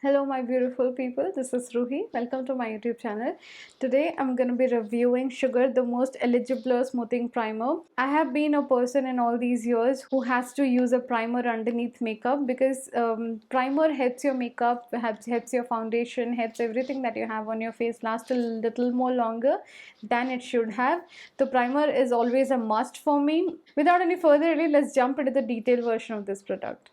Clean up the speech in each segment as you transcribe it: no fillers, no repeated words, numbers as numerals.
Hello my beautiful people, this is Ruhi. Welcome to my YouTube channel. Today I'm going to be reviewing Sugar, the most eligible smoothing primer. I have been a person in all these years who has to use a primer underneath makeup because primer helps your makeup, helps your foundation, helps everything that you have on your face last a little more longer than it should have. The primer is always a must for me. Without any further ado, let's jump into the detailed version of this product.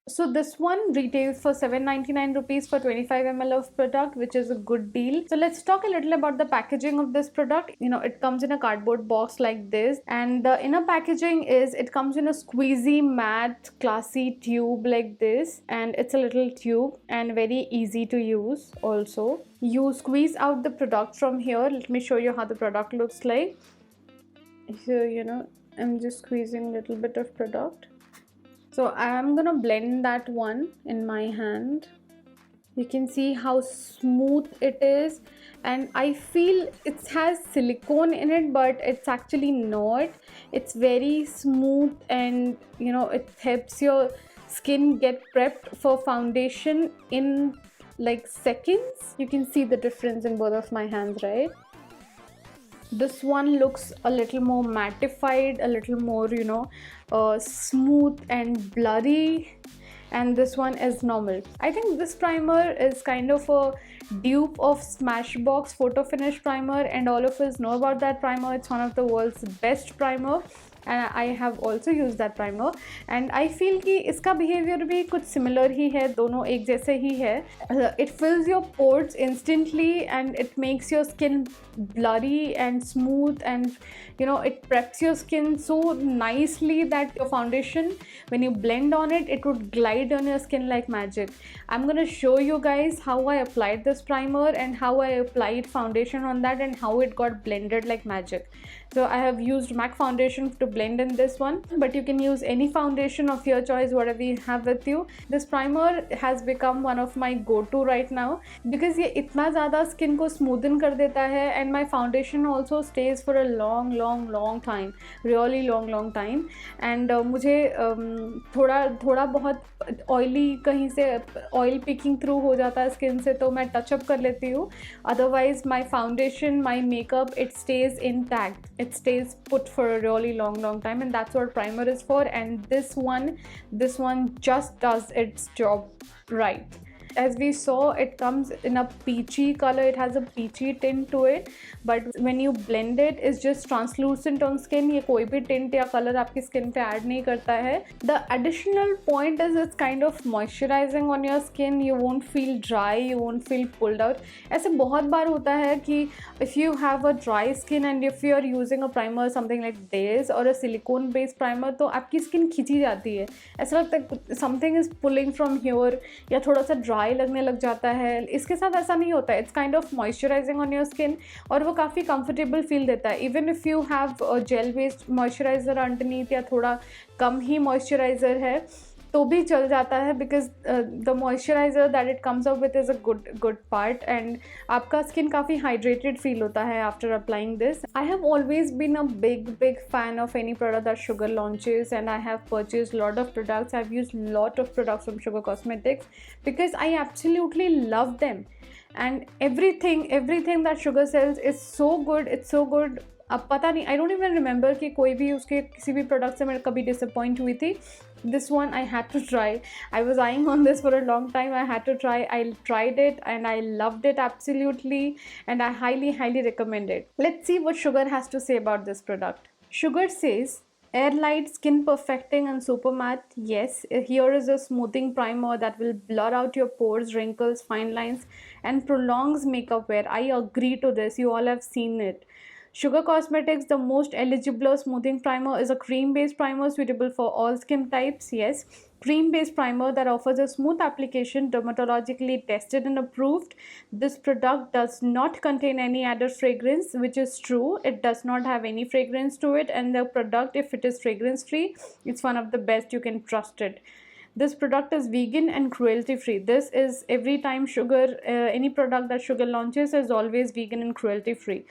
So this one retails for 799 rupees for 25 ml of product, which is a good deal. So let's talk a little about the packaging of this product. It comes in a cardboard box like this, and the inner packaging is, it comes in a squeezy matte classy tube like this, and it's a little tube and very easy to use. Also, you squeeze out the product from here. Let me show you how the product looks like. So I'm just squeezing a little bit of product. So I'm gonna blend that one in my hand. You can see how smooth it is, and I feel it has silicone in it, but it's actually not. It's very smooth, and it helps your skin get prepped for foundation in like seconds. You can see the difference in both of my hands, right? This one looks a little more mattified, a little more smooth and blurry, and this one is normal. I think this primer is kind of a dupe of Smashbox Photo Finish primer, and all of us know about that primer. It's one of the world's best primer, and I have also used that primer, and I feel कि इसका behavior भी कुछ similar ही है, दोनों एक जैसे ही है. It fills your pores instantly, and it makes your skin blurry and smooth, and it preps your skin so nicely that your foundation, when you blend on it, it would glide on your skin like magic. I'm gonna show you guys how I applied this primer and how I applied foundation on that and how it got blended like magic. So I have used MAC foundation to blend in this one, but you can use any foundation of your choice, whatever you have with you. This primer has become one of my go-to right now because ये इतना ज़्यादा skin को smoothen कर देता है, and my foundation also stays for a long time, really long time. And मुझे थोड़ा बहुत ऑयली कहीं से ऑयल पिकिंग थ्रू हो जाता है स्किन से, तो मैं टचअप कर लेती हूँ. Otherwise my foundation, my makeup, it stays intact, it stays put for a really long time, and that's what primer is for. And this one just does its job right. As we saw, it comes in a peachy color. It has a peachy tint to it, but when you blend it, it's just translucent on skin. ये कोई भी tint या color आपकी skin पे add नहीं करता है. The additional point is it's kind of moisturizing on your skin. You won't feel dry, you won't feel pulled out. ऐसे बहुत बार होता है कि if you have a dry skin and if you are using a primer something like this or a silicone based primer, तो आपकी skin खिंची जाती है. ऐसा लगता है something is pulling from here, या थोड़ा सा dry लगने लग जाता है. इसके साथ ऐसा नहीं होता है. It's kind of moisturising on your skin, और वो काफ़ी कंफर्टेबल फील देता है. Even if you have gel based moisturiser underneath, या थोड़ा कम ही मॉइस्चराइज़र है, तो भी चल जाता है, because the moisturiser that it comes up with is a good part, and आपका स्किन काफ़ी हाइड्रेटेड फील होता है after applying this. I have always been a big fan of any product that Sugar launches, and I have purchase lot of products. I have use lot of products from Sugar Cosmetics because I absolutely love them, and everything that Sugar sells is so good. It's so good. अब पता नहीं, I don't even remember कि कोई भी उसके किसी भी product से मैं कभी डिसअपॉइंट हुई थी. This one I had to try. I was eyeing on this for a long time. I had to try. I tried it and I loved it absolutely, and I highly recommend it. Let's see what Sugar has to say about this product. Sugar says, air light, skin perfecting and super matte. Yes, here is a smoothing primer that will blur out your pores, wrinkles, fine lines, and prolongs makeup wear. I agree to this. You all have seen it. Sugar Cosmetics, the most eligible smoothing primer, is a cream-based primer suitable for all skin types. Yes, cream-based primer that offers a smooth application, dermatologically tested and approved. This product does not contain any added fragrance, which is true. It does not have any fragrance to it, and the product, if it is fragrance-free, it's one of the best. You can trust it. This product is vegan and cruelty free. This is every time Sugar, any product that Sugar launches is always vegan and cruelty free.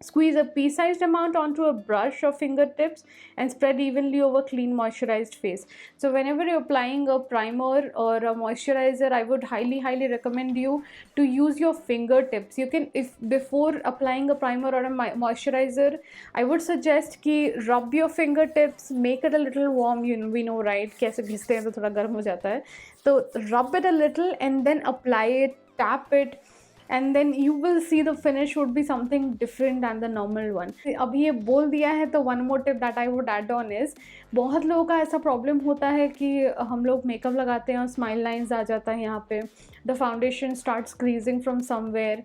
Squeeze a pea-sized amount onto a brush or fingertips and spread evenly over clean moisturized face. So whenever you're applying a primer or a moisturizer, I would highly recommend you to use your fingertips. You can, if before applying a primer or a moisturizer, I would suggest ki rub your fingertips, make it a little warm. You know, we know, right, कैसे घिसते हैं तो थोड़ा गर्म हो जाता है, तो rub it a little and then apply it, tap it, and then you will see the finish would be something different than the normal one. अभी ये बोल दिया है तो one more tip that I would add on is, बहुत लोगों का ऐसा प्रॉब्लम होता है कि हम लोग मेकअप लगाते हैं और स्माइल लाइंस आ जाता है यहाँ पे, the foundation starts creasing from somewhere,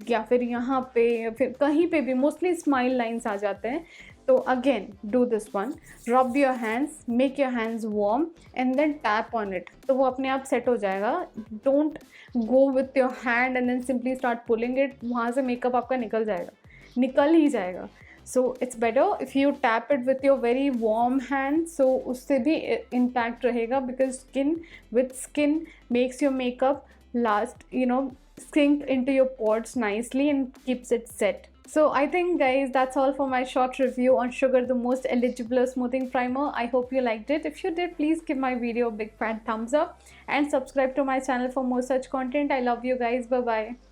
या फिर यहाँ पे या फिर कहीं पे भी मोस्टली स्माइल लाइंस आ जाते हैं. So again, do this one. Rub your hands, make your hands warm, and then tap on it. तो वो अपने आप set हो जाएगा. Don't go with your hand and then simply start pulling it. वहाँ से makeup आपका निकल ही जाएगा. So it's better if you tap it with your very warm hand. So उससे भी intact रहेगा, because skin makes your makeup last, sink into your pores nicely and keeps it set. So I think, guys, that's all for my short review on Sugar, the most eligible smoothing primer. I hope you liked it. If you did, please give my video a big fat thumbs up and subscribe to my channel for more such content. I love you guys. Bye bye.